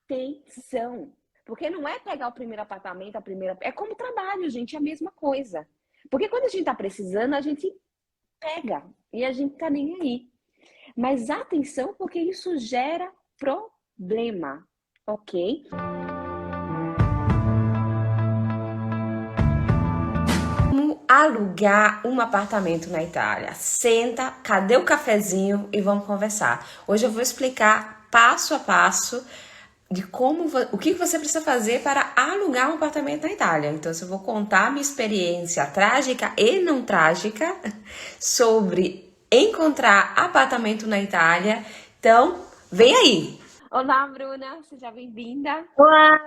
atenção. Porque não é pegar o primeiro apartamento, a primeira. É como trabalho, gente, é a mesma coisa. Porque quando a gente tá precisando, a gente pega e a gente tá nem aí. Mas atenção, porque isso gera problema, ok? Como alugar um apartamento na Itália? Senta, cadê o cafezinho e vamos conversar. Hoje eu vou explicar passo a passo de o que você precisa fazer para alugar um apartamento na Itália. Então, eu vou contar minha experiência trágica e não trágica sobre encontrar apartamento na Itália. Então, vem aí! Olá, Bruna, seja bem-vinda. Olá,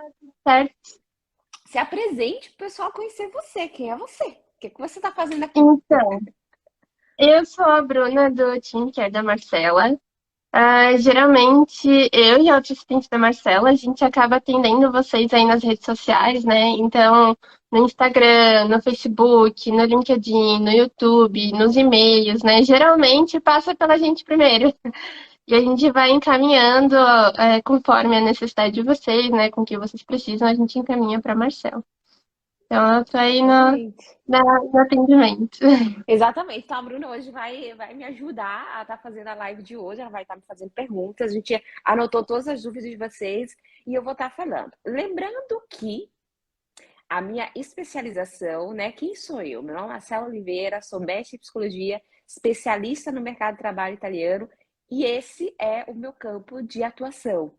certo? Se apresente para o pessoal conhecer você. Quem é você? O que você está fazendo aqui? Então, eu sou a Bruna do Team Care da Marcela. Geralmente, eu e a outra assistente da Marcela, a gente acaba atendendo vocês aí nas redes sociais, né? Então, no Instagram, no Facebook, no LinkedIn, no YouTube, nos e-mails, né? Geralmente passa pela gente primeiro. E a gente vai encaminhando, conforme a necessidade de vocês, né? Com o que vocês precisam, a gente encaminha para a Marcela. Então, eu tô aí Exatamente. no atendimento. Exatamente. Então, a Bruna hoje vai me ajudar a estar fazendo a live de hoje. Ela vai estar me fazendo perguntas. A gente anotou todas as dúvidas de vocês e eu vou estar falando. Lembrando que a minha especialização, né? Quem sou eu? Meu nome é Marcela Oliveira, sou mestre em psicologia, especialista no mercado de trabalho italiano e esse é o meu campo de atuação.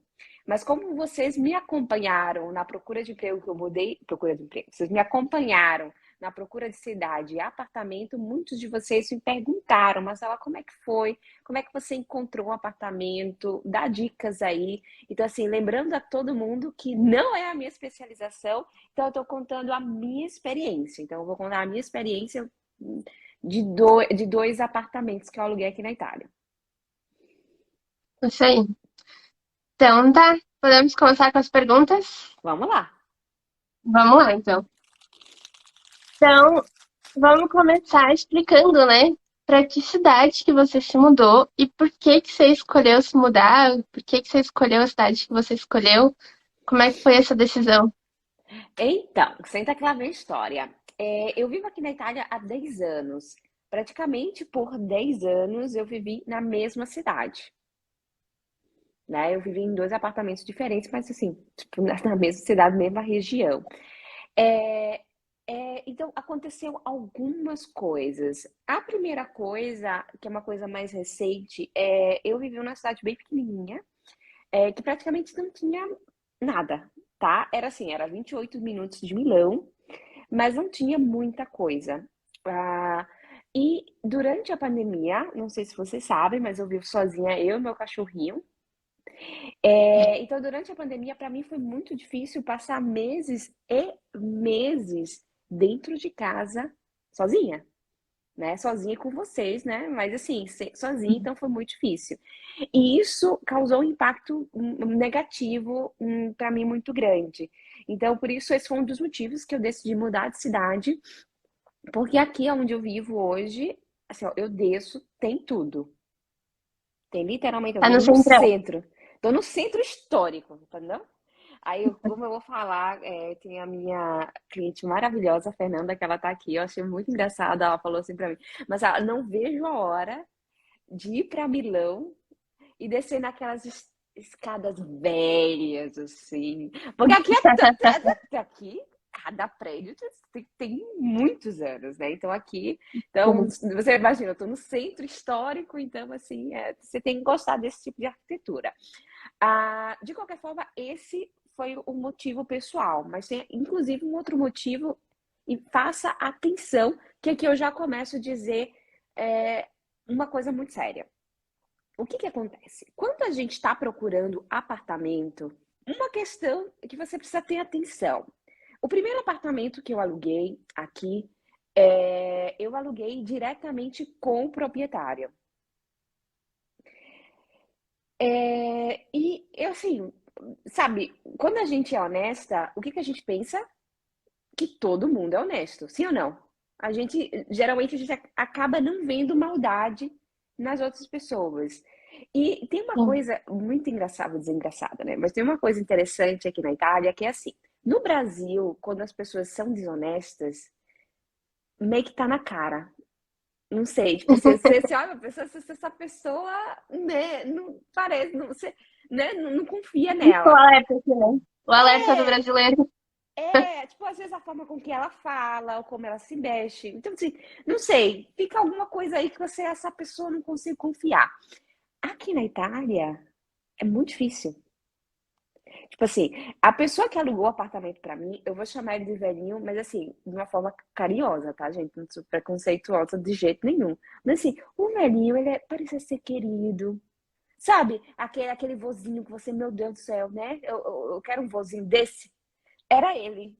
Mas como vocês me acompanharam na procura de emprego que eu mudei, procura de emprego, vocês me acompanharam na procura de cidade e apartamento, muitos de vocês me perguntaram, Marcela, como é que foi? Como é que você encontrou um apartamento? Dá dicas aí. Então, assim, lembrando a todo mundo que não é a minha especialização, então eu estou contando a minha experiência. Então, eu vou contar a minha experiência de dois apartamentos que eu aluguei aqui na Itália. Isso aí. Então, tá. Podemos começar com as perguntas? Vamos lá. Vamos lá, então. Então, vamos começar explicando, né? Para que cidade que você se mudou e por que que você escolheu se mudar? Por que que você escolheu a cidade que você escolheu? Como é que foi essa decisão? Então, senta que lá vem a história. Eu vivo aqui na Itália há 10 anos. Praticamente por 10 anos eu vivi na mesma cidade, né? Eu vivi em dois apartamentos diferentes, mas assim, tipo, na mesma cidade, mesma região. É, então, aconteceu algumas coisas. A primeira coisa, que é uma coisa mais recente, eu vivi numa cidade bem pequenininha, que praticamente não tinha nada, tá? Era assim, era 28 minutos de Milão, mas não tinha muita coisa. Ah, e durante a pandemia, não sei se vocês sabem, mas eu vivo sozinha, eu e meu cachorrinho. Então, durante a pandemia, para mim foi muito difícil passar meses e meses dentro de casa sozinha, né? Sozinha com vocês, né? Mas assim, sozinha, então foi muito difícil. E isso causou um impacto negativo para mim muito grande. Então, por isso, esse foi um dos motivos que eu decidi mudar de cidade, porque aqui onde eu vivo hoje, assim, ó, eu desço, tem tudo. Tem literalmente, eu Tá tô no no centrão. centro. Tô no centro histórico, entendeu? Aí, como eu vou falar, tem a minha cliente maravilhosa, a Fernanda, que ela tá aqui. Eu achei muito engraçada. Ela falou assim pra mim: mas ela não vejo a hora de ir pra Milão e descer naquelas escadas velhas, assim. Porque aqui aqui, cada prédio tem muitos anos, né? Então aqui, então você imagina, eu tô no centro histórico, então assim, você tem que gostar desse tipo de arquitetura. De qualquer forma, esse foi o motivo pessoal, mas tem inclusive um outro motivo, e faça atenção, que aqui eu já começo a dizer uma coisa muito séria. O que que acontece? Quando a gente está procurando apartamento, uma questão que você precisa ter atenção. O primeiro apartamento que eu aluguei aqui, eu aluguei diretamente com o proprietário. E eu assim, sabe, quando a gente é honesta, o que que a gente pensa? Que todo mundo é honesto, sim ou não? Geralmente, a gente acaba não vendo maldade nas outras pessoas. E tem uma Sim. coisa muito engraçada, desengraçada, né? Mas tem uma coisa interessante aqui na Itália que é assim: no Brasil, quando as pessoas são desonestas, meio que tá na cara. Não sei, tipo, você olha pra pessoa, se essa pessoa, né, não parece, não, você, né, não confia Isso, o nela. alerta aqui, né? O alerta do É, brasileiro. tipo, às vezes a forma com que ela fala, ou como ela se mexe. Então, assim, não sei, fica alguma coisa aí que você, essa pessoa não consigo confiar. Aqui na Itália, é muito difícil. Tipo assim, a pessoa que alugou o apartamento pra mim, eu vou chamar ele de velhinho, mas assim, de uma forma carinhosa, tá, gente? Não sou preconceituosa de jeito nenhum. Mas assim, o velhinho, parecia ser querido. Sabe? Aquele vozinho que você, meu Deus do céu, né? Eu quero um vozinho desse. Era ele.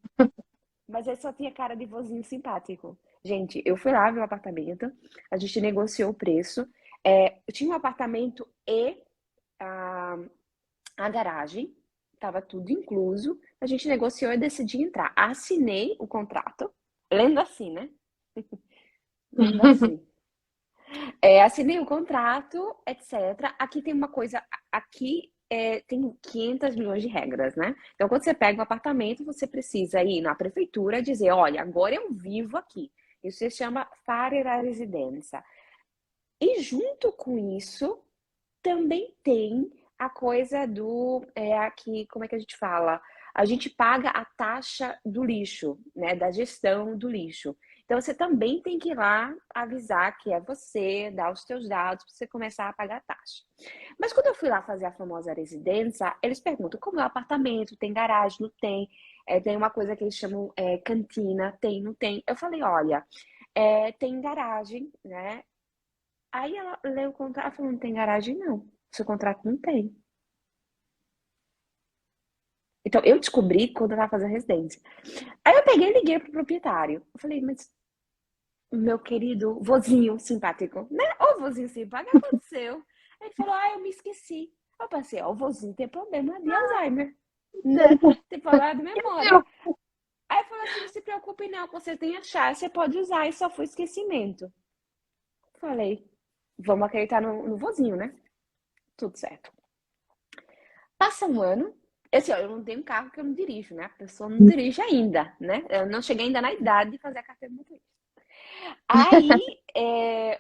Mas ele só tinha cara de vozinho simpático. Gente, eu fui lá ver o apartamento, a gente negociou o preço. Eu tinha um apartamento e a, a garagem, tava tudo incluso. A gente negociou e decidi entrar. Assinei o contrato, lendo assim, né? Lendo assim. Assinei o contrato, etc. Aqui tem uma coisa, aqui tem 500 milhões de regras, né? Então, quando você pega um apartamento, você precisa ir na prefeitura e dizer, olha, agora eu vivo aqui. Isso se chama fare la residenza. E junto com isso, também tem a coisa do, aqui, como é que a gente fala? A gente paga a taxa do lixo, né? Da gestão do lixo. Então, você também tem que ir lá avisar que é você, dar os teus dados para você começar a pagar a taxa. Mas quando eu fui lá fazer a famosa residência, eles perguntam como é o apartamento, tem garagem, não tem? Tem uma coisa que eles chamam cantina, tem, não tem? Eu falei, olha, tem garagem, né? Aí ela leu o contrato e falou, não tem garagem não. Seu contrato não tem. Então, eu descobri quando eu tava fazendo residência. Aí eu peguei e liguei pro proprietário. Eu falei, mas meu querido vozinho simpático, né? Ô vozinho simpático, o que aconteceu? Aí ele falou, eu me esqueci. Eu pensei, o vozinho tem problema de Alzheimer, né? Tem problema de memória. Aí ele falou assim, não se preocupe não, você tem a chave, você pode usar, e só foi esquecimento. Falei, vamos acreditar no vozinho, né? Tudo certo. Passa um ano, assim, ó, eu não tenho carro que eu não dirijo, né? A pessoa não dirige ainda, né? Eu não cheguei ainda na idade de fazer a carteira de motorista. Aí,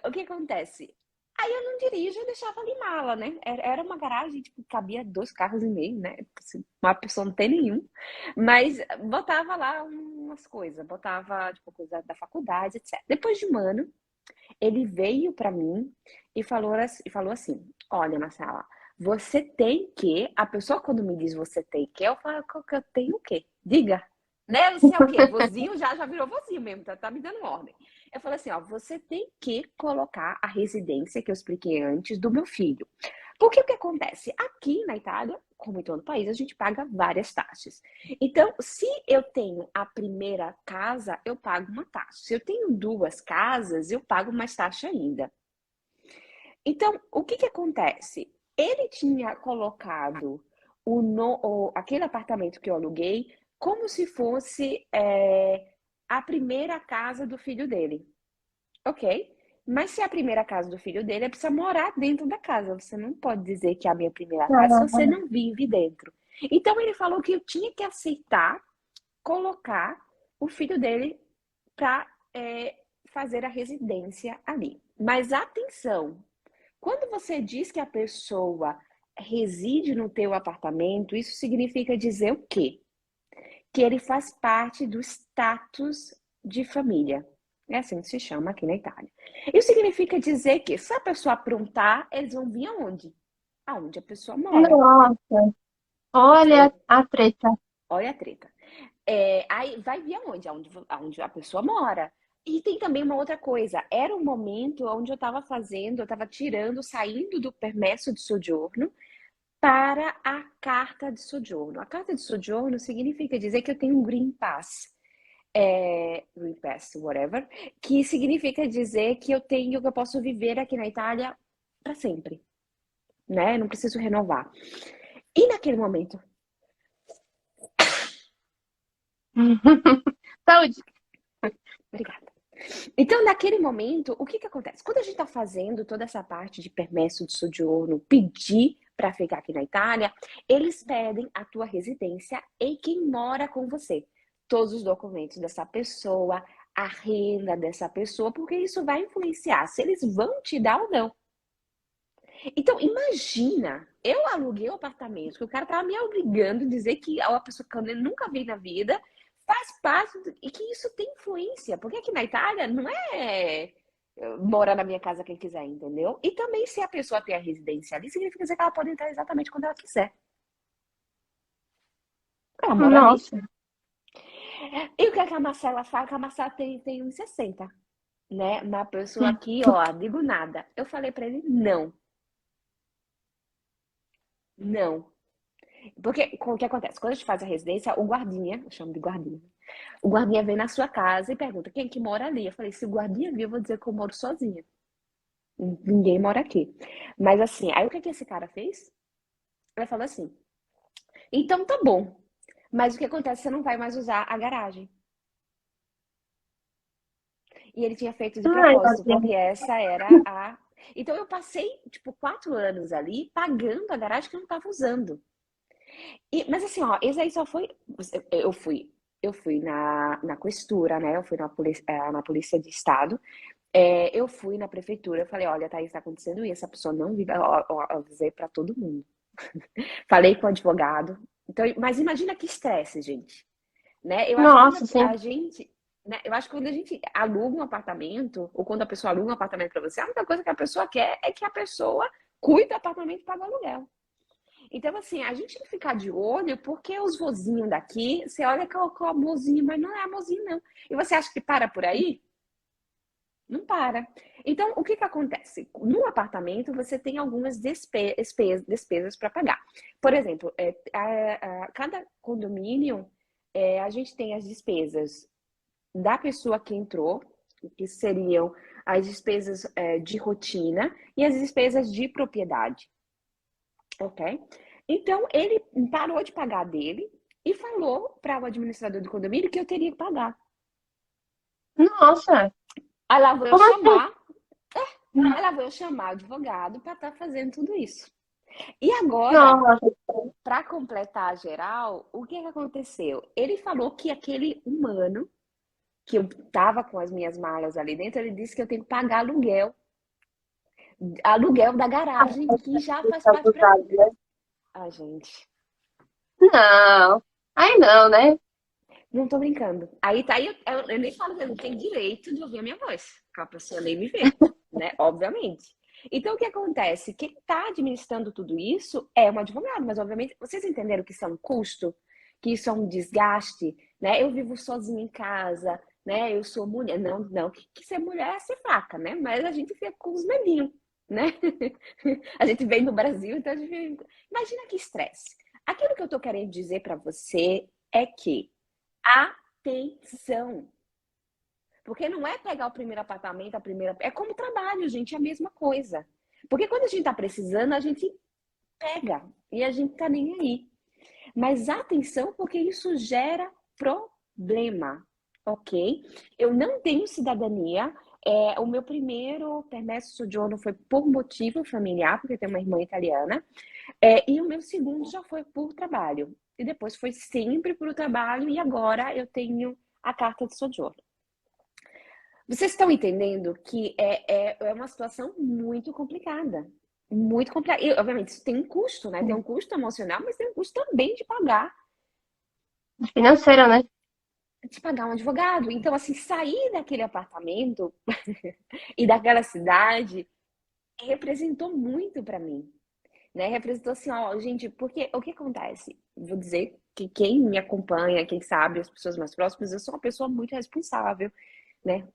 o que acontece? Aí eu não dirijo, eu deixava ali mala, né? Era uma garagem, tipo, cabia 2 carros e meio, né? Assim, uma pessoa não tem nenhum. Mas botava lá umas coisas, botava, tipo, coisa da faculdade, etc. Depois de um ano, ele veio para mim e falou assim: olha, Marcela, você tem que. A pessoa, quando me diz você tem que, eu falo que eu tenho o quê? Diga. Né? Você é o quê? Vozinho já virou vozinho mesmo, tá me dando ordem. Eu falei assim: ó, você tem que colocar a residência que eu expliquei antes do meu filho. Porque o que acontece? Aqui na Itália, como em todo o país, a gente paga várias taxas. Então, se eu tenho a primeira casa, eu pago uma taxa. Se eu tenho 2 casas, eu pago mais taxa ainda. Então, o que que acontece? Ele tinha colocado aquele apartamento que eu aluguei como se fosse a primeira casa do filho dele. Ok? Mas se é a primeira casa do filho dele, é precisa morar dentro da casa. Você não pode dizer que é a minha primeira casa se você não vive dentro. Então ele falou que eu tinha que aceitar colocar o filho dele para fazer a residência ali. Mas atenção, quando você diz que a pessoa reside no teu apartamento, isso significa dizer o quê? Que ele faz parte do status de família. É assim que se chama aqui na Itália. Isso significa dizer que se a pessoa aprontar, eles vão vir aonde? Aonde a pessoa mora. Nossa, olha É, a treta. olha a treta. Aí vai vir aonde? Aonde a pessoa mora. E tem também uma outra coisa. Era um momento onde eu estava tirando, saindo do permesso de soggiorno para a carta de soggiorno. A carta de soggiorno significa dizer que eu tenho um Green Pass. Green Pass, whatever, que significa dizer que eu posso viver aqui na Itália para sempre, né? Não preciso renovar. E naquele momento, Saúde. obrigada. Então, naquele momento, o que que acontece? Quando a gente está fazendo toda essa parte de permesso de soggiorno, pedir para ficar aqui na Itália, eles pedem a tua residência e quem mora com você. Todos os documentos dessa pessoa, a renda dessa pessoa, porque isso vai influenciar se eles vão te dar ou não. Então, imagina, eu aluguei um apartamento que o cara tava me obrigando a dizer que a pessoa que eu nunca vi na vida faz parte e que isso tem influência, porque aqui na Itália não é mora na minha casa quem quiser, entendeu? E também se a pessoa tem a residência ali, significa dizer que ela pode entrar exatamente quando ela quiser. Ela mora ali. Nossa. E o que é que a Marcela faz? Que a Marcela tem 1,60, né? Uma pessoa aqui, ó, digo nada. Eu falei pra ele, não, não. Porque o que acontece? Quando a gente faz a residência, o guardinha, eu chamo de guardinha, o guardinha vem na sua casa e pergunta quem que mora ali. Eu falei, se o guardinha vir, eu vou dizer que eu moro sozinha. Ninguém mora aqui. Mas assim, aí o que que esse cara fez? Ele falou assim, então tá bom, mas o que acontece? Você não vai mais usar a garagem. E ele tinha feito de Ai, propósito, Gabriel. porque essa era a... Então eu passei, tipo, 4 anos ali pagando a garagem que eu não tava usando. Mas assim, ó, esse aí só foi. Eu fui, eu fui na questura, né? Eu fui na polícia de estado. Eu fui na prefeitura, eu falei, olha, Thaís, tá acontecendo isso, a pessoa não vive, ó, eu avisei pra todo mundo. Falei com o advogado. Então, mas imagina que estresse, gente, né? Eu acho que quando Nossa, sim. a gente, né? Eu acho que quando a gente aluga um apartamento, ou quando a pessoa aluga um apartamento pra você, a única coisa que a pessoa quer é que a pessoa cuide do apartamento e pague o aluguel. Então, assim, a gente tem que ficar de olho, porque os vozinhos daqui, você olha que é o amorzinho, mas não é amorzinho, não. E você acha que para por aí? Não para. Então, o que que acontece? No apartamento, você tem algumas despesas para pagar. Por exemplo, cada condomínio, a gente tem as despesas da pessoa que entrou, que seriam as despesas de rotina e as despesas de propriedade. Ok? Então, ele parou de pagar dele e falou para o administrador do condomínio que eu teria que pagar. Nossa. Aí lá vou eu Como assim? chamar, aí lá vou eu chamar o advogado para estar fazendo tudo isso. E agora, Nossa. para completar a geral, o que que aconteceu? Ele falou que aquele humano que eu tava com as minhas malas ali dentro, ele disse que eu tenho que pagar aluguel da garagem que já faz parte para mim. Ah, gente. Não. Ai, não, né? Não tô brincando. Aí tá aí, eu nem falo que eu não tenho direito de ouvir a minha voz, porque a pessoa nem me vê, né? Obviamente. Então, o que acontece? Quem está administrando tudo isso é um advogado, mas obviamente, vocês entenderam que isso é um custo, que isso é um desgaste, né? Eu vivo sozinha em casa, né? Eu sou mulher. Não, não, que ser mulher é ser fraca, né? Mas a gente fica com os medinhos, né? A gente vem do Brasil, então a gente imagina que estresse. Aquilo que eu tô querendo dizer para você é que atenção. Porque não é pegar o primeiro apartamento, a primeira. É como trabalho, gente, é a mesma coisa. Porque quando a gente tá precisando, a gente pega e a gente tá nem aí. Mas atenção, porque isso gera problema, ok? Eu não tenho cidadania. O meu primeiro permesso soggiorno foi por motivo familiar, porque eu tenho uma irmã italiana. E o meu segundo já foi por trabalho. E depois foi sempre por trabalho, e agora eu tenho a carta de soggiorno. Vocês estão entendendo que é uma situação muito complicada. Muito complicada. E, obviamente, isso tem um custo, né? Tem um custo emocional, mas tem um custo também Financeira, né? de pagar um advogado. Então, assim, sair daquele apartamento e daquela cidade representou muito para mim, né? Representou assim, ó, gente, porque o que acontece? Vou dizer que quem me acompanha, quem sabe, as pessoas mais próximas, eu sou uma pessoa muito responsável, né?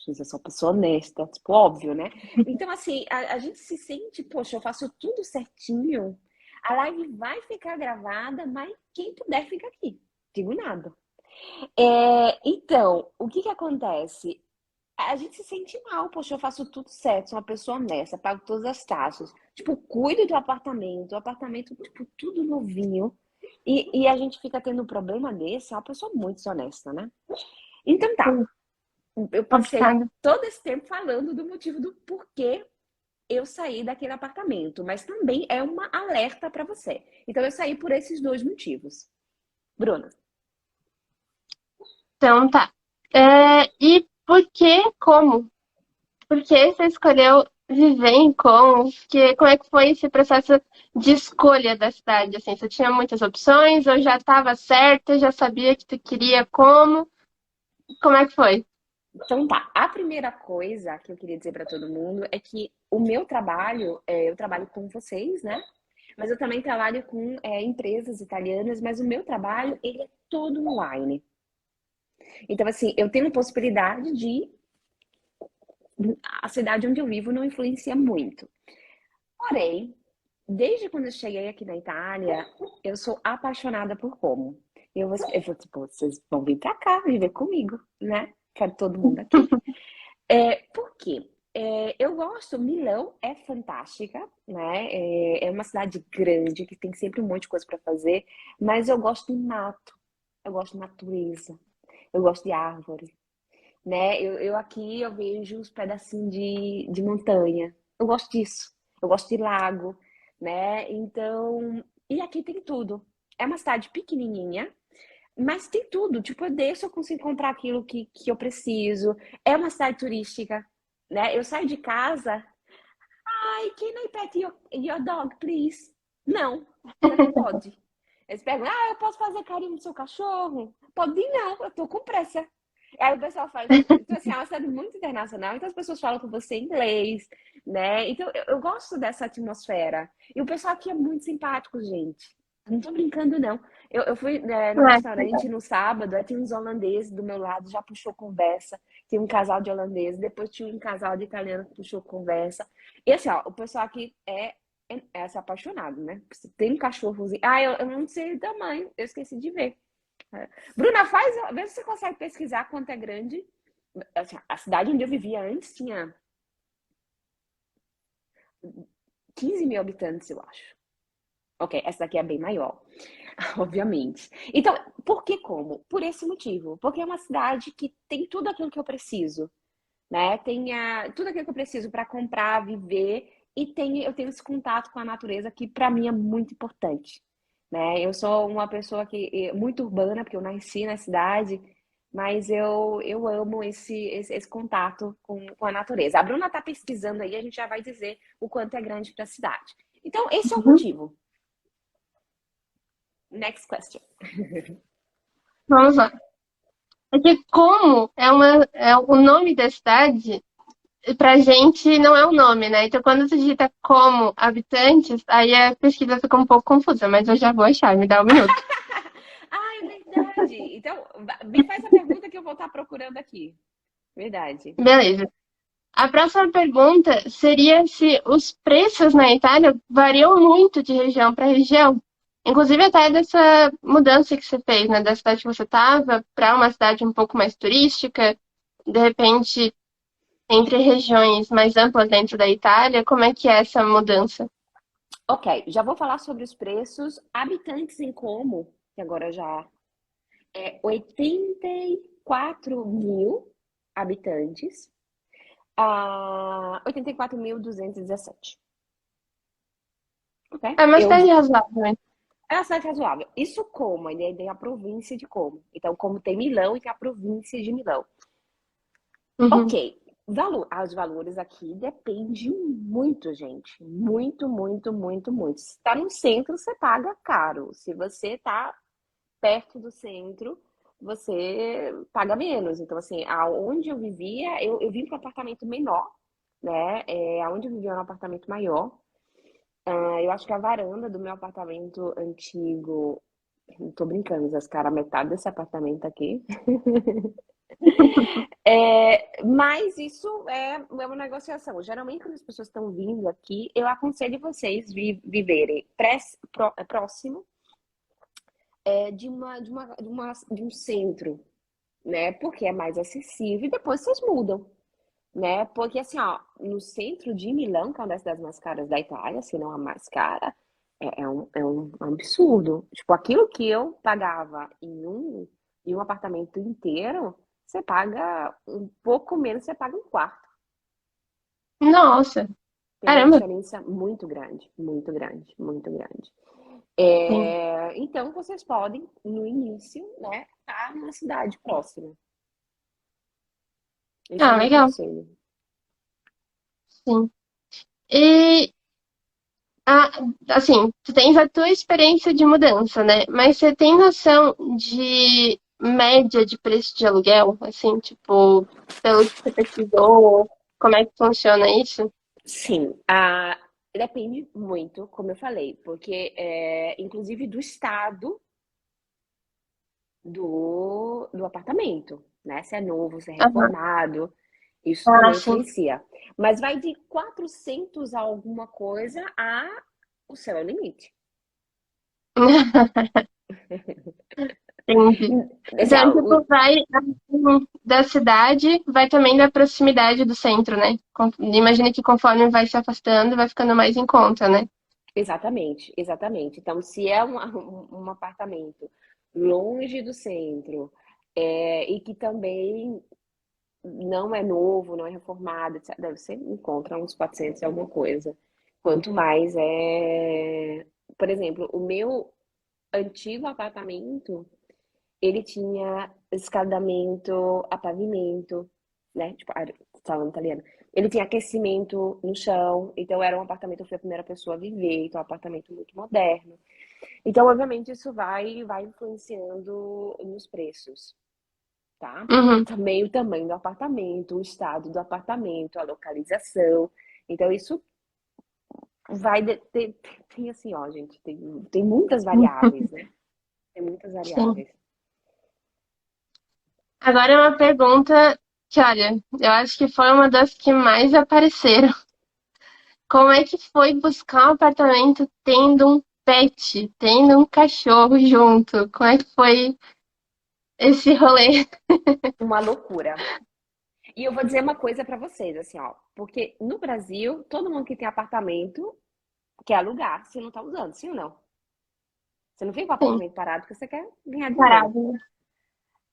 Eu sou uma pessoa honesta, tipo, óbvio, né? Então, assim, a gente se sente, poxa, eu faço tudo certinho, a live vai ficar gravada, mas quem puder fica aqui. Digo nada. Então, o que que acontece? A gente se sente mal, poxa, eu faço tudo certo, sou uma pessoa honesta, pago todas as taxas. Tipo, cuido do apartamento, o apartamento, tipo, tudo novinho. E a gente fica tendo um problema desse, é uma pessoa muito desonesta, né? Então tá. Eu passei Complicado. todo esse tempo falando do motivo do porquê eu saí daquele apartamento, mas também é uma alerta para você. Então eu saí por esses dois motivos. Bruna, Então tá. E por que, como? Por que você escolheu viver em Como? Como é que foi esse processo de escolha da cidade? Assim, você tinha muitas opções ou já estava certa, já sabia que tu queria como? Como é que foi? então tá. A primeira coisa que eu queria dizer para todo mundo é que o meu trabalho, eu trabalho com vocês, né? Mas eu também trabalho com empresas italianas, mas o meu trabalho, ele é todo online. Então, assim, eu tenho possibilidade de... A cidade onde eu vivo não influencia muito. Porém, desde quando eu cheguei aqui na Itália, eu sou apaixonada por Como. Tipo, vocês vão vir pra cá viver comigo, né? Quero todo mundo aqui. Por quê? Eu gosto, Milão é fantástica, né? É uma cidade grande que tem sempre um monte de coisa para fazer, mas eu gosto de mato, eu gosto de natureza, eu gosto de árvore, né? Eu aqui eu vejo uns pedacinhos de montanha, eu gosto disso, eu gosto de lago, né? Então, e aqui tem tudo. É uma cidade pequenininha, mas tem tudo, tipo, eu desço, eu consigo comprar aquilo que eu preciso. É uma cidade turística, né? Eu saio de casa, ai, can I pet your dog, please? Não, você não pode. Eles perguntam, eu posso fazer carinho no seu cachorro? Pode não, eu tô com pressa. Aí o pessoal fala, então assim, é uma cidade muito internacional, então as pessoas falam com você em inglês, né? Então eu gosto dessa atmosfera. E o pessoal aqui é muito simpático, gente. Não tô brincando, não. Eu fui, no É, restaurante no sábado, aí tinha uns holandeses do meu lado, já puxou conversa. Tinha um casal de holandeses, depois tinha um casal de italiano que puxou conversa. E assim, ó, o pessoal aqui é se apaixonado, né? Se tem um cachorrozinho. Eu não sei o tamanho, eu esqueci de ver. Bruna, vê se você consegue pesquisar quanto é grande. Assim, a cidade onde eu vivia antes tinha 15 mil habitantes, eu acho. Ok, essa daqui é bem maior, obviamente. Então, por que como? Por esse motivo. Porque é uma cidade que tem tudo aquilo que eu preciso, né? Tem tudo aquilo que eu preciso para comprar, viver e eu tenho esse contato com a natureza que para mim é muito importante, né? Eu sou uma pessoa que muito urbana porque eu nasci na cidade, mas eu amo esse contato com a natureza. A Bruna está pesquisando aí, a gente já vai dizer o quanto é grande para a cidade. Então, esse é o uhum. motivo. Next question. Vamos lá. É que Como é o nome da cidade, pra gente não é um nome, né? Então quando você digita como habitantes, aí a pesquisa fica um pouco confusa, mas eu já vou achar, me dá um minuto. É verdade. Então, me faz a pergunta que eu vou estar procurando aqui. Verdade. Beleza. A próxima pergunta seria se os preços na Itália variam muito de região para região. Inclusive até dessa mudança que você fez, né? Da cidade que você estava para uma cidade um pouco mais turística, de repente entre regiões mais amplas dentro da Itália, como é que é essa mudança? Ok, já vou falar sobre os preços. Habitantes em Como, que agora já é 84 mil habitantes, a 84.217. Ok? É uma cidade razoável, né? É uma cidade razoável. Isso Como, ainda tem a província de Como. Então, como tem Milão e tem a província de Milão. Uhum. Ok, os valores aqui dependem muito, gente. Muito, muito, muito, muito. Se está no centro, você paga caro. Se você está perto do centro, você paga menos. Então, assim, aonde eu vivia, eu vim para um apartamento menor, né? Aonde eu vivia era um apartamento maior. Eu acho que a varanda do meu apartamento antigo, não tô brincando, as caras, metade desse apartamento aqui. Mas isso é uma negociação. Geralmente, quando as pessoas estão vindo aqui, eu aconselho vocês viverem próximo de um centro, né? Porque é mais acessível e depois vocês mudam, né? Porque assim, ó, no centro de Milão, que é uma das cidades mais caras da Itália, se não a mais cara, é um absurdo. Tipo, aquilo que eu pagava em um apartamento inteiro, você paga um pouco menos, você paga um quarto. Nossa, Tem uma caramba. diferença muito grande, muito grande, muito grande. Sim. Então, vocês podem, no início, né, estar numa cidade próxima. Esse é o Ah, meu legal. conselho. Sim. E, ah, assim, tu tens a tua experiência de mudança, né? Mas você tem noção de média de preço de aluguel? Assim, tipo, pelo que você pesquisou, como é que funciona isso? Sim, depende muito, como eu falei, porque inclusive do estado do apartamento, né? Se é novo, se é Aham. reformado, isso Ah, também sim. influencia. Mas vai de 400 a alguma coisa a o céu é o limite. Entendi. Assim, Então, tipo, vai assim, da cidade, vai também da proximidade do centro, né? Imagina que conforme vai se afastando, vai ficando mais em conta, né? exatamente, exatamente. Então, se é um apartamento longe do centro, e que também não é novo, não é reformado, etc., deve ser encontra uns 400 e alguma coisa. Quanto mais por exemplo, o meu antigo apartamento, ele tinha escadamento a pavimento, né? Tipo, falando italiano. Ele tinha aquecimento no chão, então era um apartamento, eu fui a primeira pessoa a viver, então é um apartamento muito moderno. Então, obviamente, isso vai influenciando nos preços, tá? Uhum. Também o tamanho do apartamento, o estado do apartamento, a localização. Então, isso vai tem assim, ó, gente, tem muitas variáveis, né? Tem muitas Sim. variáveis. Agora é uma pergunta que, olha, eu acho que foi uma das que mais apareceram. Como é que foi buscar um apartamento tendo um pet, tendo um cachorro junto? Como é que foi esse rolê? Uma loucura. E eu vou dizer uma coisa pra vocês, assim, ó, porque no Brasil, todo mundo que tem apartamento quer alugar, se não tá usando, sim ou não? Você não fica com o Sim, apartamento parado porque você quer ganhar dinheiro. parado.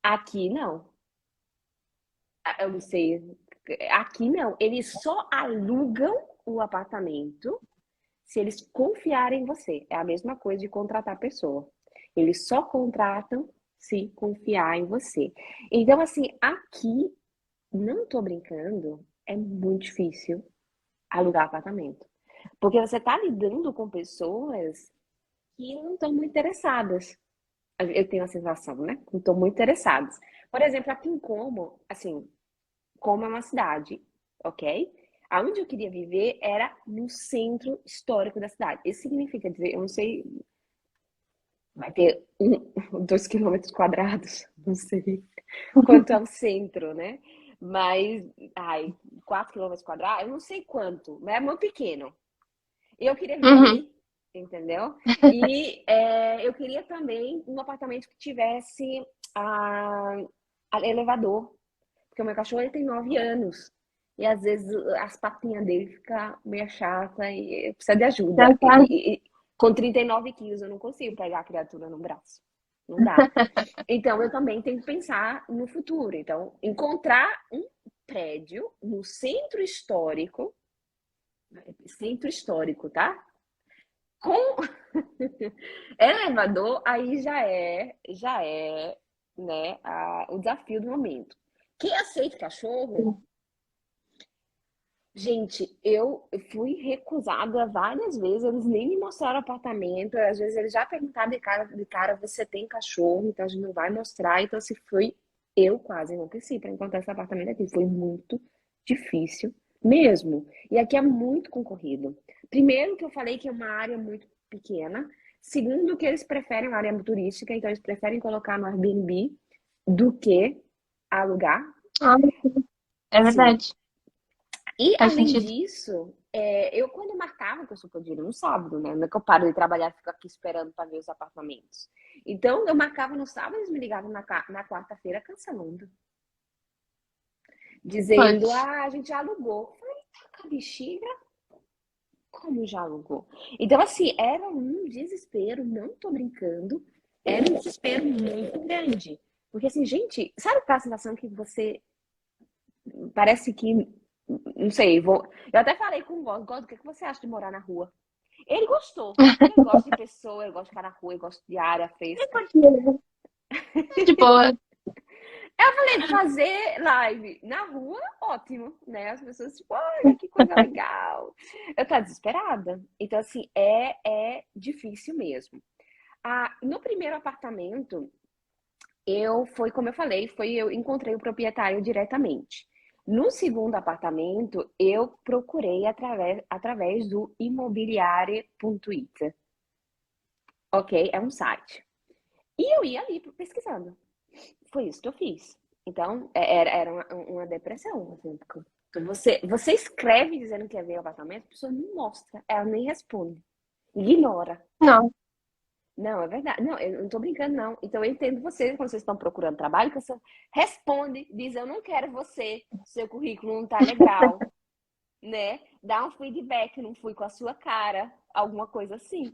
Aqui não. Eu não sei. Aqui não. Eles só alugam o apartamento se eles confiarem em você. É a mesma coisa de contratar pessoa. Eles só contratam se confiar em você. Então, assim, aqui, não tô brincando, é muito difícil alugar apartamento. Porque você tá lidando com pessoas que não estão muito interessadas. Eu tenho a sensação, né? Não estão muito interessadas. Por exemplo, aqui em Como, assim, Como é uma cidade, ok? Aonde eu queria viver era no centro histórico da cidade. Isso significa dizer, eu não sei, vai ter 2 quilômetros quadrados, não sei quanto é o centro, né? Mas, 4 quilômetros quadrados, eu não sei quanto, mas é muito pequeno. E eu queria viver Uhum. ali, entendeu? E eu queria também um apartamento que tivesse a, elevador, porque o meu cachorro ele tem 9 anos. E às vezes as patinhas dele ficam meio chata e precisa de Já ajuda. tá. Com 39 quilos eu não consigo pegar a criatura no braço. Não dá. Então eu também tenho que pensar no futuro. Então, encontrar um prédio no centro histórico, tá? Com elevador, aí já é, né, o desafio do momento. Quem aceita cachorro, gente, eu fui recusada várias vezes, eles nem me mostraram apartamento, às vezes eles já perguntaram de cara, você tem cachorro, então a gente não vai mostrar, então se foi, eu quase enlouqueci para encontrar esse apartamento aqui, foi muito difícil mesmo, e aqui é muito concorrido. Primeiro que eu falei que é uma área muito pequena, segundo que eles preferem uma área turística, então eles preferem colocar no Airbnb do que alugar, Ah, é sim. verdade. E Faz além sentido. disso, eu quando marcava, que eu só podia ir no sábado, né? Não é que eu paro de trabalhar e fico aqui esperando para ver os apartamentos. Então, eu marcava no sábado, eles me ligavam na quarta-feira cancelando. Dizendo, Putz. a gente já alugou. Eu falei, a bexiga, como já alugou? Então, assim, era um desespero, não tô brincando, era um desespero muito grande. Porque assim, gente, sabe aquela sensação que você parece que, não sei, eu até falei com o God, o que você acha de morar na rua? Ele gostou, porque ele gosta de pessoa, ele gosta de ficar na rua, ele gosta de área fresca. De boa. Eu falei, fazer live na rua, ótimo, né? As pessoas, tipo, olha que coisa legal. Eu tava desesperada. Então, assim, é difícil mesmo. No primeiro apartamento, foi como eu falei, eu encontrei o proprietário diretamente. No segundo apartamento, eu procurei através do imobiliare.it. Ok? É um site. E eu ia ali pesquisando. Foi isso que eu fiz. Então, era uma depressão. Assim, você escreve dizendo que quer ver o apartamento, a pessoa não mostra, ela nem responde, ignora. Não. Não, é verdade. Não, eu não tô brincando, não. Então, eu entendo vocês, quando vocês estão procurando trabalho, que você responde, diz, eu não quero você, seu currículo não tá legal, né? Dá um feedback, não fui com a sua cara, alguma coisa assim.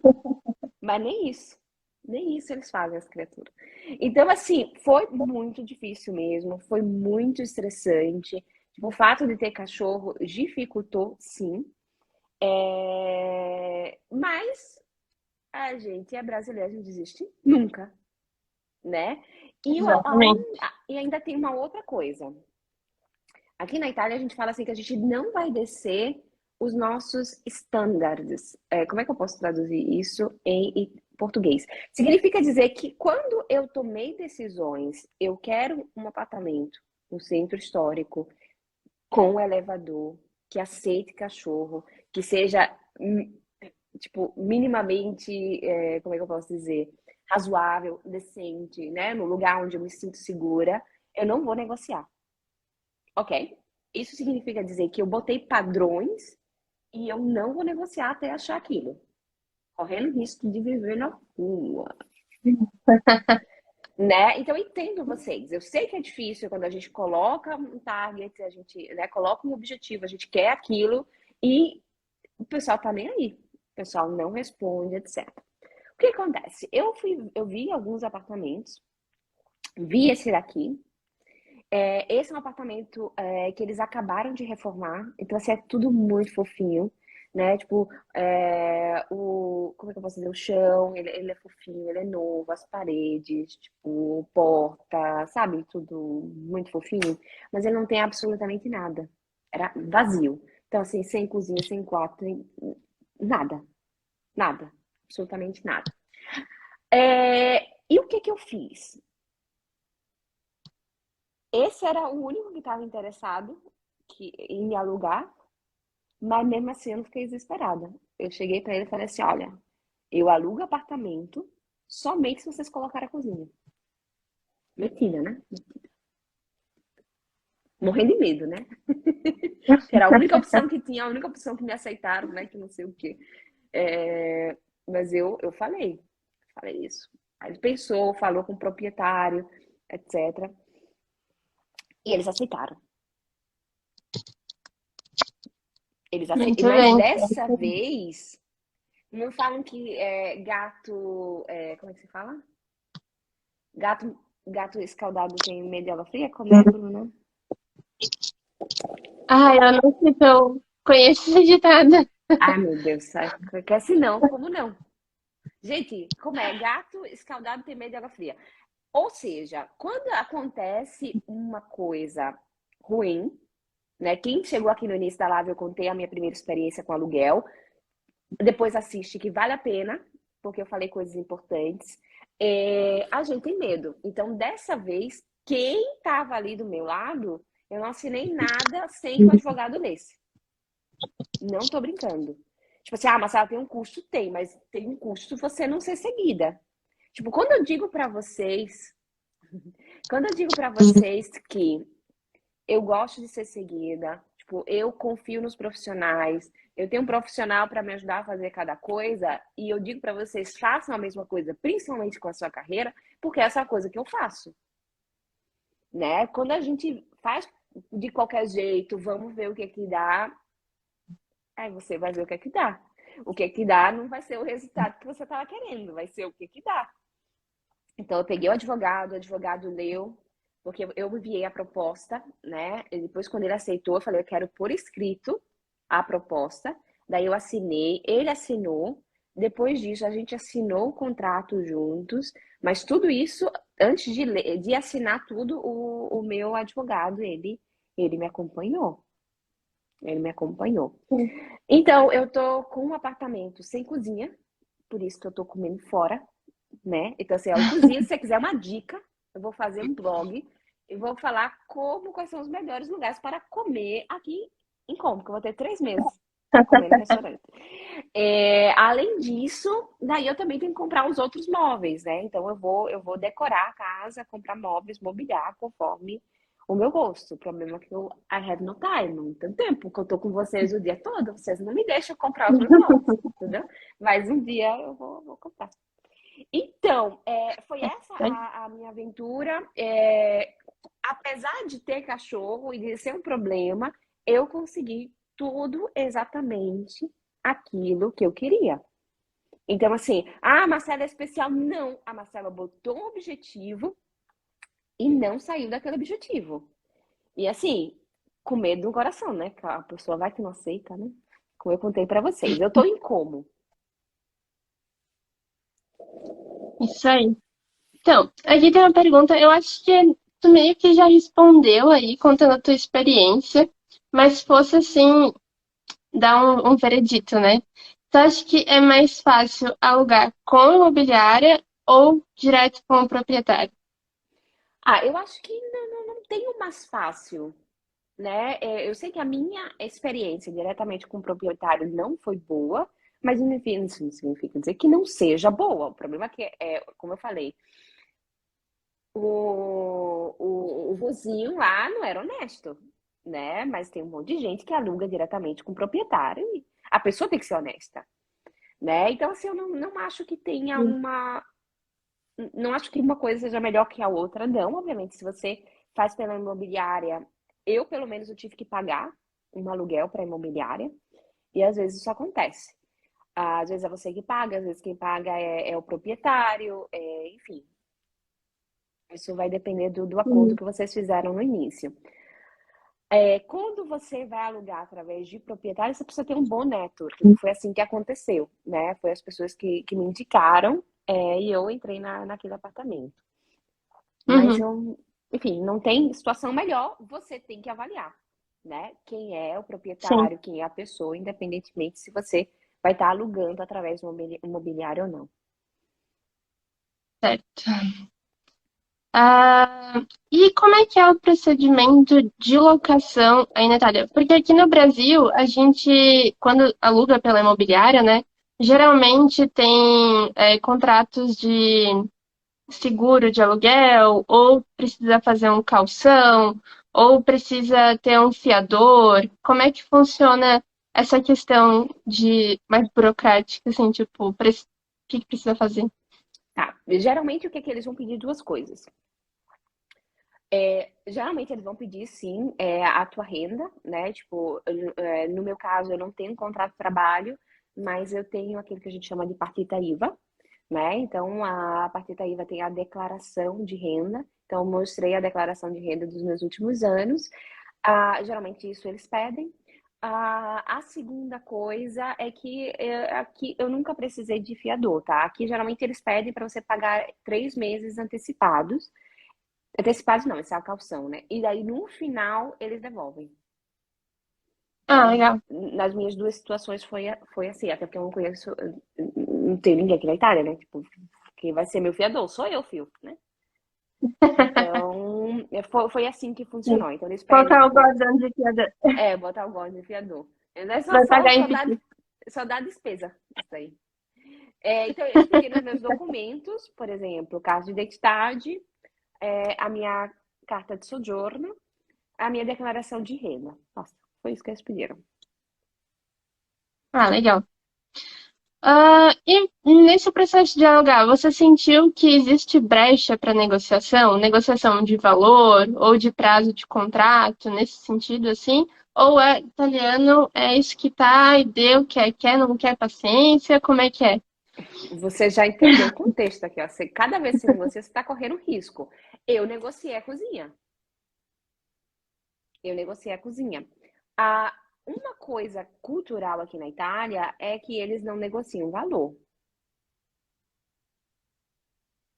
Mas nem isso eles fazem, as criaturas. Então, assim, foi muito difícil mesmo, foi muito estressante. Tipo, o fato de ter cachorro dificultou, sim. Mas a gente é brasileiro, não desiste nunca, né? Exatamente. E ainda tem uma outra coisa. Aqui na Itália a gente fala assim que a gente não vai descer os nossos standards. Como é que eu posso traduzir isso em português? Significa dizer que quando eu tomei decisões, eu quero um apartamento no centro histórico, com elevador, que aceite cachorro, que seja, tipo, minimamente, como é que eu posso dizer? Razoável, decente, né? No lugar onde eu me sinto segura, eu não vou negociar. Ok? Isso significa dizer que eu botei padrões e eu não vou negociar até achar aquilo. Correndo risco de viver na rua. Né? Então eu entendo vocês. Eu sei que é difícil quando a gente coloca um target, a gente, né, coloca um objetivo, a gente quer aquilo e o pessoal tá nem aí. O pessoal não responde, etc. O que acontece? Eu vi alguns apartamentos, vi esse daqui. Esse é um apartamento que eles acabaram de reformar, então assim, é tudo muito fofinho, né? Tipo, como é que eu posso dizer? O chão, ele é fofinho, ele é novo, as paredes, tipo, porta, sabe? Tudo muito fofinho, mas ele não tem absolutamente nada. Era vazio. Então, assim, sem cozinha, sem quarto, nada, nada, absolutamente nada. E o que que eu fiz? Esse era o único que estava interessado em me alugar, mas mesmo assim eu não fiquei desesperada. Eu cheguei para ele e falei assim: olha, eu alugo apartamento somente se vocês colocarem a cozinha. Metida, né? Morrendo de medo, né? Que era a única opção que tinha, a única opção que me aceitaram, né? Que não sei o quê. Mas eu falei isso. Aí ele pensou, falou com o proprietário, etc. E eles aceitaram. Muito Mas bem. dessa vez, não falam que gato. Como é que se fala? Gato escaldado tem medo de água fria? Como é, Bruna? Ah, eu não sei se eu conheço esse ditado. Ai, meu Deus, sabe? Que assim não, como não? Gente, como é? Gato escaldado tem medo de água fria. Ou seja, quando acontece uma coisa ruim, né? Quem chegou aqui no início da live, eu contei a minha primeira experiência com aluguel. Depois assiste que vale a pena, porque eu falei coisas importantes. A gente tem medo. Então, dessa vez, quem estava ali do meu lado, eu não assinei nada sem que o advogado lesse. Não tô brincando. Tipo assim, Marcela, tem um custo? Tem, mas tem um custo você não ser seguida. Tipo, quando eu digo para vocês que eu gosto de ser seguida, tipo, eu confio nos profissionais, eu tenho um profissional para me ajudar a fazer cada coisa, e eu digo para vocês, façam a mesma coisa, principalmente com a sua carreira, porque essa é a coisa que eu faço, né? Quando a gente faz de qualquer jeito, vamos ver o que é que dá, aí você vai ver o que é que dá. O que é que dá não vai ser o resultado que você estava querendo, vai ser o que é que dá. Então eu peguei o advogado leu, porque eu enviei a proposta, né? E depois, quando ele aceitou, eu falei, eu quero por escrito a proposta. Daí eu assinei, ele assinou. Depois disso, a gente assinou o contrato juntos, mas tudo isso, antes de assinar tudo, o meu advogado, ele me acompanhou. Ele me acompanhou. Então, eu tô com um apartamento sem cozinha, por isso que eu tô comendo fora, né? Então, assim, inclusive, se você quiser uma dica, eu vou fazer um blog e vou falar quais são os melhores lugares para comer aqui em Como, que eu vou ter 3 meses para comer no restaurante. Além disso, daí eu também tenho que comprar os outros móveis, né? Então eu vou decorar a casa, comprar móveis, mobiliar conforme o meu gosto. O problema é que I have no time, não tenho tempo, porque eu tô com vocês o dia todo, vocês não me deixam comprar os meus móveis, entendeu? Mas um dia eu vou comprar. Então, foi essa a minha aventura. Apesar de ter cachorro e de ser um problema, eu consegui tudo exatamente aquilo que eu queria. Então, assim, a Marcela é especial. Não, a Marcela botou um objetivo e não saiu daquele objetivo. E assim, com medo no coração, né? Que a pessoa vai que não aceita, né? Como eu contei pra vocês. Eu tô em como? Isso aí. Então, aqui tem uma pergunta, eu acho que tu meio que já respondeu aí, contando a tua experiência, mas se fosse assim, dar um veredito, né? Tu acha que é mais fácil alugar com imobiliária ou direto com o proprietário? Eu acho que não tem o mais fácil, né? Eu sei que a minha experiência diretamente com o proprietário não foi boa, mas enfim, isso não significa dizer que não seja boa. O problema é que, como eu falei, o vozinho lá não era honesto, né? Mas tem um monte de gente que aluga diretamente com o proprietário e a pessoa tem que ser honesta, né? Então, assim, eu não acho que tenha uma. Não acho que uma coisa seja melhor que a outra, não. Obviamente, se você faz pela imobiliária, eu, pelo menos, eu tive que pagar um aluguel para imobiliária, e às vezes isso acontece. Às vezes é você que paga, às vezes quem paga é o proprietário, enfim. Isso vai depender do acordo Hum, que vocês fizeram no início. Quando você vai alugar através de proprietário, você precisa ter um bom network, que foi assim que aconteceu, né? Foi as pessoas que me indicaram, e eu entrei naquele apartamento. Mas Uhum, eu, enfim, não tem situação melhor, você tem que avaliar, né? Quem é o sim, proprietário, quem é a pessoa, independentemente se você vai estar alugando através do imobiliário ou não. certo. E como é que é o procedimento de locação aí na Itália? Porque aqui no Brasil, a gente, quando aluga pela imobiliária, né, geralmente tem contratos de seguro de aluguel, ou precisa fazer um calção, ou precisa ter um fiador. Como é que funciona essa questão de mais burocrática, assim, tipo, o que que precisa fazer? Tá, geralmente o que é que eles vão pedir? Duas coisas. Geralmente eles vão pedir sim a tua renda, né? Tipo, no meu caso eu não tenho um contrato de trabalho, mas eu tenho aquilo que a gente chama de partita IVA, né? Então a partita IVA tem a declaração de renda. Então eu mostrei a declaração de renda dos meus últimos anos. Geralmente isso eles pedem. A segunda coisa é que aqui eu nunca precisei de fiador, tá? Aqui geralmente eles pedem para você pagar 3 meses antecipados. Antecipados não, essa é a calção, né? E daí no final eles devolvem. Ah, Então, legal. nas minhas duas situações foi assim, até porque eu não conheço, não tenho ninguém aqui na Itália, né? Tipo, quem vai ser meu fiador? Sou eu, fio, né? Então, foi assim que funcionou. Então, eles pedem, Colocar o tipo, gordão de fiador. botar o bode de fiador. É Vai pagar em piqui. só dá despesa, isso aí. Então, eles pediram os meus documentos, por exemplo, caso de identidade, a minha carta de sojourno, a minha declaração de renda. Nossa, foi isso que eles pediram. Ah, legal. E nesse processo de alugar, você sentiu que existe brecha para negociação? Negociação de valor ou de prazo de contrato, nesse sentido, assim? Ou é italiano, é isso que tá, e deu, quer, não quer paciência? Como é que é? Você já entendeu o contexto aqui, ó. Cada vez que você negocia, você está correndo risco. Eu negociei a cozinha. Eu negociei a cozinha. Ah, uma coisa cultural aqui na Itália é que eles não negociam valor,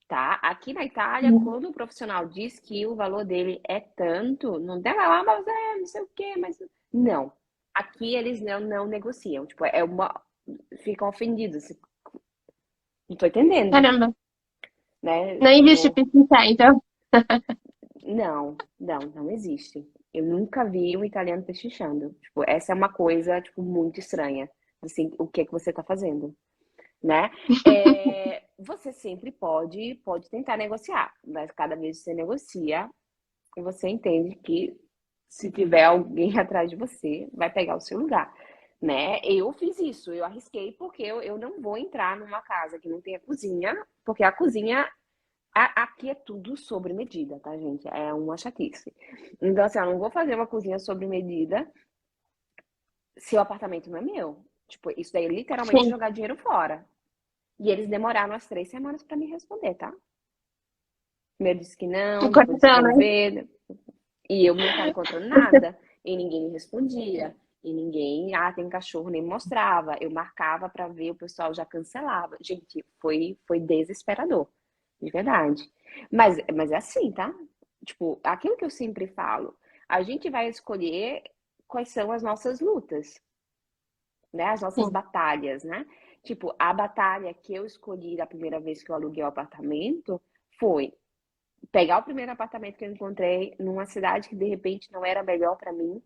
tá? Aqui na Itália, Uhum. quando o profissional diz que o valor dele é tanto, não tem lá, mas é, não sei o quê, mas não. Aqui eles não negociam, tipo, é uma ficam ofendidos. Não tô entendendo, Caramba, né? nem existe Tipo, piscinar, então. não existe. Eu nunca vi um italiano pechinchando. Tipo, essa é uma coisa, tipo, muito estranha. Assim, o que é que você tá fazendo, né? Você sempre pode tentar negociar, mas cada vez que você negocia, você entende que se tiver alguém atrás de você, vai pegar o seu lugar, né? Eu fiz isso, eu arrisquei porque eu não vou entrar numa casa que não tenha cozinha, porque a cozinha aqui é tudo sobre medida, tá, gente? É uma chatice. Então, assim, eu não vou fazer uma cozinha sobre medida se o apartamento não é meu. Tipo, isso daí é literalmente Sim, jogar dinheiro fora. E eles demoraram as 3 semanas pra me responder, tá? Primeiro disse que o não, depois disse coração, vamos né? ver. E eu não estava encontrando nada. E ninguém me respondia. E ninguém, tem cachorro, nem mostrava. Eu marcava pra ver, o pessoal já cancelava. Gente, foi desesperador. De verdade. Mas é assim, tá? Tipo, aquilo que eu sempre falo, a gente vai escolher quais são as nossas lutas, né? As nossas Sim. batalhas, né? Tipo, a batalha que eu escolhi da primeira vez que eu aluguei o apartamento foi pegar o primeiro apartamento que eu encontrei numa cidade que de repente não era melhor para mim,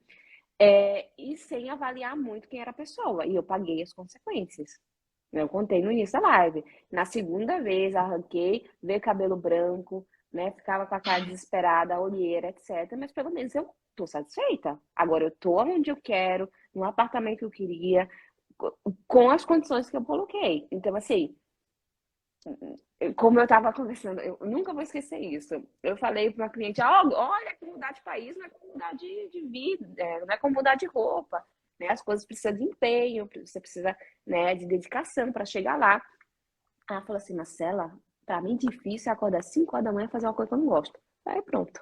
e sem avaliar muito quem era a pessoa. E eu paguei as consequências. Eu contei no início da live. Na segunda vez, arranquei, veio cabelo branco, né? Ficava com a cara desesperada, olheira, etc. Mas pelo menos eu tô satisfeita. Agora eu tô onde eu quero, no apartamento que eu queria, com as condições que eu coloquei. Então, assim, como eu estava conversando, eu nunca vou esquecer isso. Eu falei para uma cliente: olha, que mudar de país não é como mudar de vida, não é como mudar de roupa. Né? As coisas precisam de empenho, você precisa, né, de dedicação para chegar lá. Ela falou assim: Marcela, para mim difícil é acordar 5 horas da manhã e fazer uma coisa que eu não gosto. Aí pronto.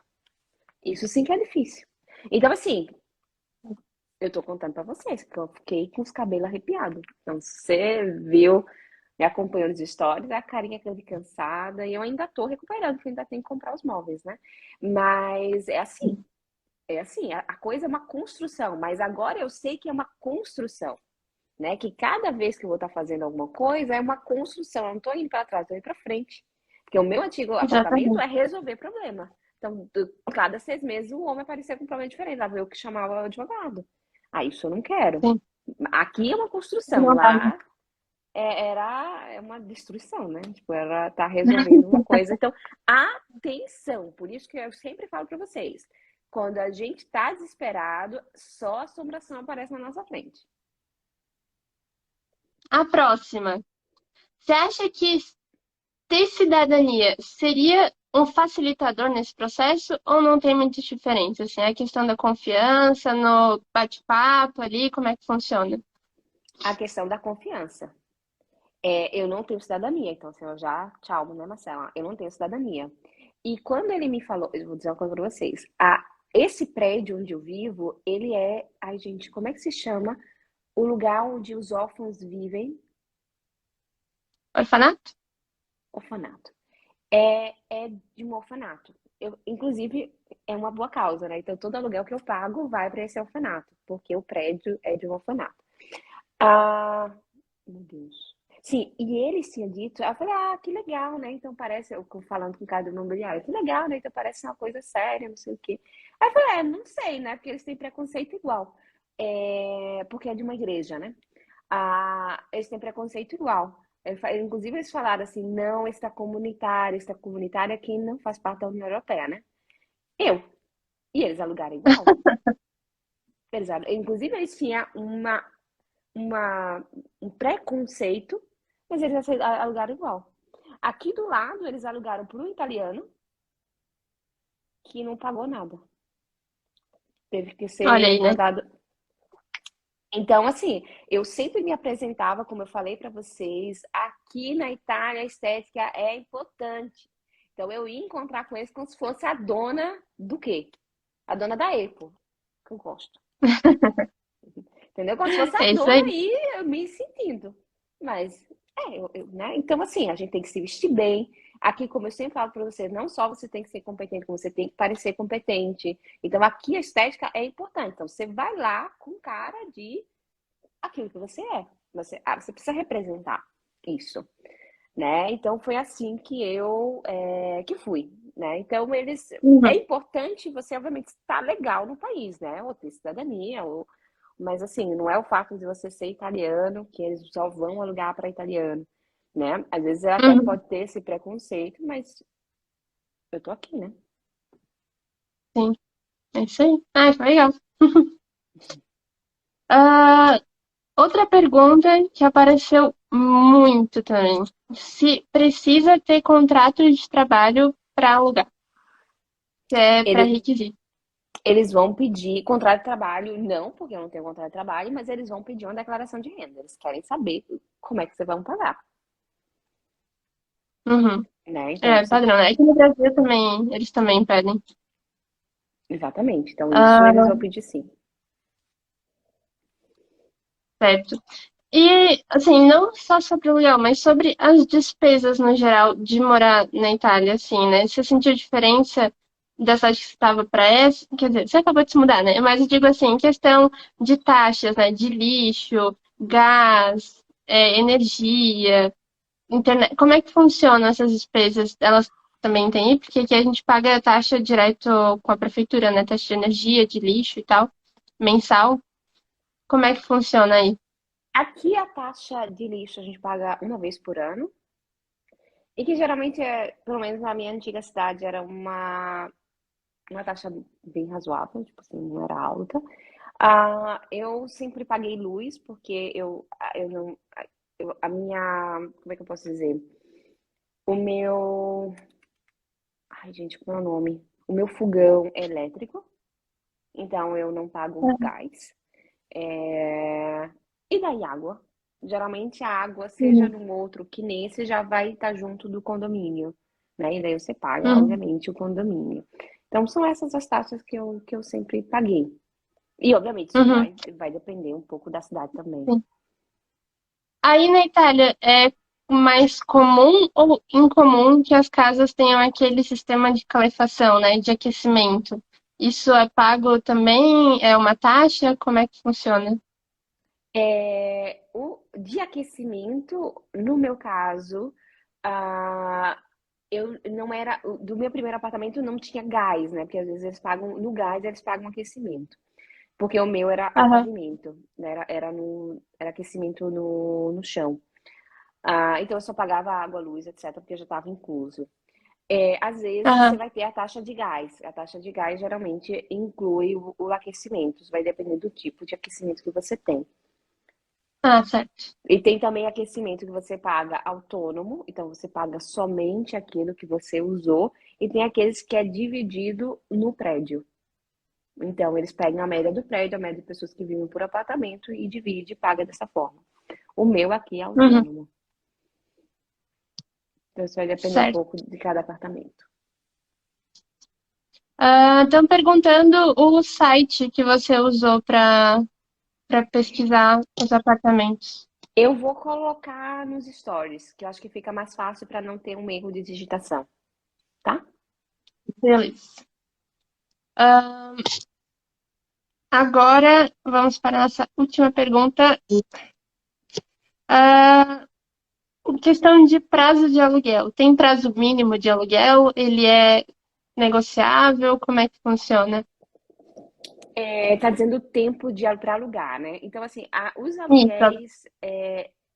Isso sim que é difícil. Então, assim, eu tô contando para vocês que eu fiquei com os cabelos arrepiados. Então, se você viu me acompanhando nos stories, a carinha que eu vi cansada, e eu ainda tô recuperando, porque ainda tenho que comprar os móveis, né? Mas é assim, a coisa é uma construção, mas agora eu sei que é uma construção, né? Que cada vez que eu vou estar fazendo alguma coisa é uma construção, eu não tô indo para trás, tô indo para frente. Porque o meu antigo apartamento Exatamente. é resolver problema. Então, cada 6 meses o homem aparecia com um problema diferente, lá eu que chamava o advogado. Ah, isso eu não quero. Sim. Aqui é uma construção, Não vai. lá era uma destruição, né? Tipo, ela tá resolvendo uma coisa. Então, atenção. Por isso que eu sempre falo para vocês. Quando a gente tá desesperado, só a assombração aparece na nossa frente. A próxima. Você acha que ter cidadania seria um facilitador nesse processo ou não tem muita diferença? Assim, a questão da confiança, no bate-papo ali, como é que funciona? A questão da confiança. Eu não tenho cidadania, então assim, eu já, tchau, né, Marcela? Eu não tenho cidadania. E quando ele me falou, eu vou dizer uma coisa pra vocês. Esse prédio onde eu vivo, ele é, ai gente, como é que se chama? O lugar onde os órfãos vivem, Orfanato? orfanato. É de um orfanato. Inclusive, é uma boa causa, né? Então, todo aluguel que eu pago vai para esse orfanato, porque o prédio é de um orfanato. Ah, meu Deus. Sim, e eles tinham dito, eu falei, que legal, né? Então parece, eu falando com o cara do imobiliário, que legal, né? Então parece uma coisa séria, não sei o quê. Aí eu falei, não sei, né? Porque eles têm preconceito igual. Porque é de uma igreja, né? Eles têm preconceito igual. Inclusive, eles falaram assim: não, esta comunitária aqui não faz parte da União Europeia, né? Eu. E eles alugaram igual. Inclusive, eles tinham uma, um preconceito, mas eles alugaram igual. Aqui do lado, eles alugaram para um italiano que não pagou nada. Teve que Olha ser aí, né? mandado. Então, assim, eu sempre me apresentava, como eu falei para vocês, aqui na Itália a estética é importante. Então, eu ia encontrar com eles como se fosse a dona do quê? A dona da Apple, que eu gosto. Entendeu? Como se fosse a É isso dona aí. e eu me sentindo. Mas, né? Então, assim, a gente tem que se vestir bem. Aqui, como eu sempre falo para você, não só você tem que ser competente, como você tem que parecer competente. Então, aqui a estética é importante. Então, você vai lá com cara de aquilo que você é. Você precisa representar isso, né? Então foi assim que eu que fui, né? Então eles é Uhum. importante você obviamente estar legal no país, né? Ou ter cidadania, mas assim não é o fato de você ser italiano que eles só vão alugar para italiano, né? Às vezes até Uhum. pode ter esse preconceito, mas eu tô aqui, né? Sim, é isso aí. Ah, que legal. Ah, outra pergunta que apareceu muito também. Se precisa ter contrato de trabalho para alugar, que é para Eles, requisito. eles vão pedir contrato de trabalho, não, porque eu não tenho contrato de trabalho, mas eles vão pedir uma declaração de renda. Eles querem saber como é que vocês vão pagar, Uhum. né? Então, É, você, padrão, né? Aqui no Brasil também, eles também pedem. exatamente. Então, isso eles Ah, vão pedir sim. certo. E, assim, não só sobre o aluguel, mas sobre as despesas no geral de morar na Itália, assim, né? Você sentiu diferença da cidade que você estava para essa? Quer dizer, você acabou de se mudar, né? Mas eu digo assim, em questão de taxas, né? De lixo, gás, energia, internet. Como é que funcionam essas despesas? Elas também têm aí? Porque aqui a gente paga a taxa direto com a prefeitura, né? Taxa de energia, de lixo e tal, mensal. Como é que funciona aí? Aqui a taxa de lixo a gente paga uma vez por ano. E que geralmente, pelo menos na minha antiga cidade, era uma taxa bem razoável, tipo assim, não era alta. Eu sempre paguei luz, porque eu não. A minha. Como é que eu posso dizer? O meu. Ai, gente, como é o nome? O meu fogão é elétrico, então eu não pago gás. É, e daí água. Geralmente a água, seja Uhum. num outro que nesse, já vai estar junto do condomínio, né? E daí você paga, Uhum. obviamente, o condomínio. Então são essas as taxas que eu sempre paguei. E obviamente isso Uhum. vai depender um pouco da cidade também. Sim. Aí na Itália é mais comum ou incomum que as casas tenham aquele sistema de calefação, né, de aquecimento? Isso é pago também? É uma taxa? Como é que funciona? O de aquecimento, no meu caso, ah, eu não era. Do meu primeiro apartamento não tinha gás, né? Porque às vezes eles pagam, no gás eles pagam aquecimento. Porque o meu era a Aham, pavimento, né? Era aquecimento no chão. Então eu só pagava água, luz, etc., porque já estava incluso. Às vezes você aham. vai ter a taxa de gás. A taxa de gás geralmente inclui o aquecimento. Isso vai depender do tipo de aquecimento que você tem. Ah, certo. E tem também aquecimento que você paga autônomo, então você paga somente aquilo que você usou, e tem aqueles que é dividido no prédio. Então, eles pegam a média do prédio, a média de pessoas que vivem por apartamento e divide e paga dessa forma. O meu aqui é Uhum, autônomo. Então, isso vai depender um certo. pouco de cada apartamento. Estão perguntando o site que você usou para pesquisar os apartamentos. Eu vou colocar nos stories, que eu acho que fica mais fácil para não ter um erro de digitação, tá? Beleza. Ah, agora vamos para a nossa última pergunta. Ah, questão de prazo de aluguel. Tem prazo mínimo de aluguel? Ele é negociável? Como é que funciona? Tá dizendo o tempo de para alugar, né? Então, assim, os Isso. aluguéis,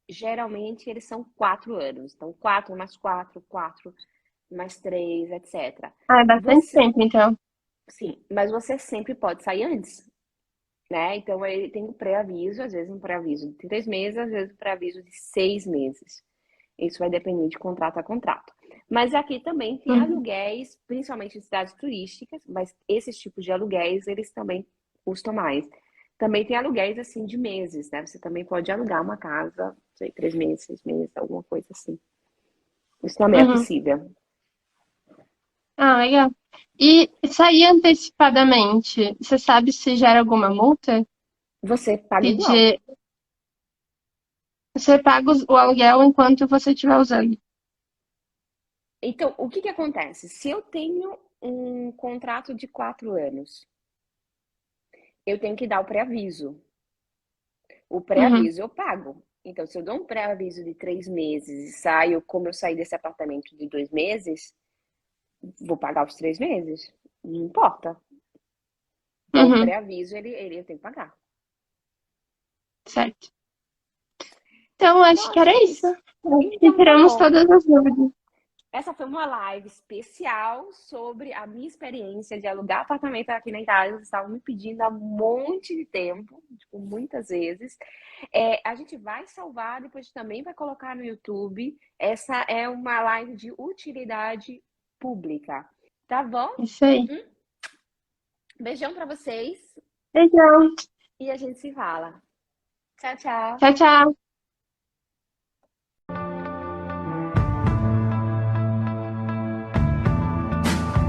geralmente, eles são 4 anos. Então, 4 mais 4, 4 mais 3, etc. Ah, é bastante Você, tempo, então. sim, mas você sempre pode sair antes, né? Então, ele tem um pré-aviso, às vezes um pré-aviso de 3 meses, às vezes um pré-aviso de 6 meses. Isso vai depender de contrato a contrato. Mas aqui também tem Uhum. aluguéis, principalmente em cidades turísticas, mas esses tipos de aluguéis, eles também custam mais. Também tem aluguéis assim de meses, né? Você também pode alugar uma casa, não sei, 3 meses, 6 meses, alguma coisa assim. Isso também é Uhum. possível. Ah, legal. E sair antecipadamente, você sabe se gera alguma multa? Você paga igual. Pedir, você paga o aluguel enquanto você estiver usando. Então, o que que acontece? Se eu tenho um contrato de 4 anos, eu tenho que dar o pré-aviso. O Uhum, pré-aviso eu pago. Então, se eu dou um pré-aviso de 3 meses e saio, como eu saí desse apartamento de 2 meses, vou pagar os 3 meses. Não importa. Então, o uhum, pré-aviso, ele eu tenho que pagar. certo. Então, Então, acho que acho que era é isso. isso. Acho que Então, tá tiramos bom. todas as dúvidas. Essa foi uma live especial sobre a minha experiência de alugar apartamento aqui na Itália. Vocês estavam me pedindo há um monte de tempo, tipo, muitas vezes. A gente vai salvar, depois também vai colocar no YouTube. Essa é uma live de utilidade pública. Tá bom? Isso aí. Um beijão para vocês Legal. e a gente se fala. Tchau, tchau. Tchau, tchau.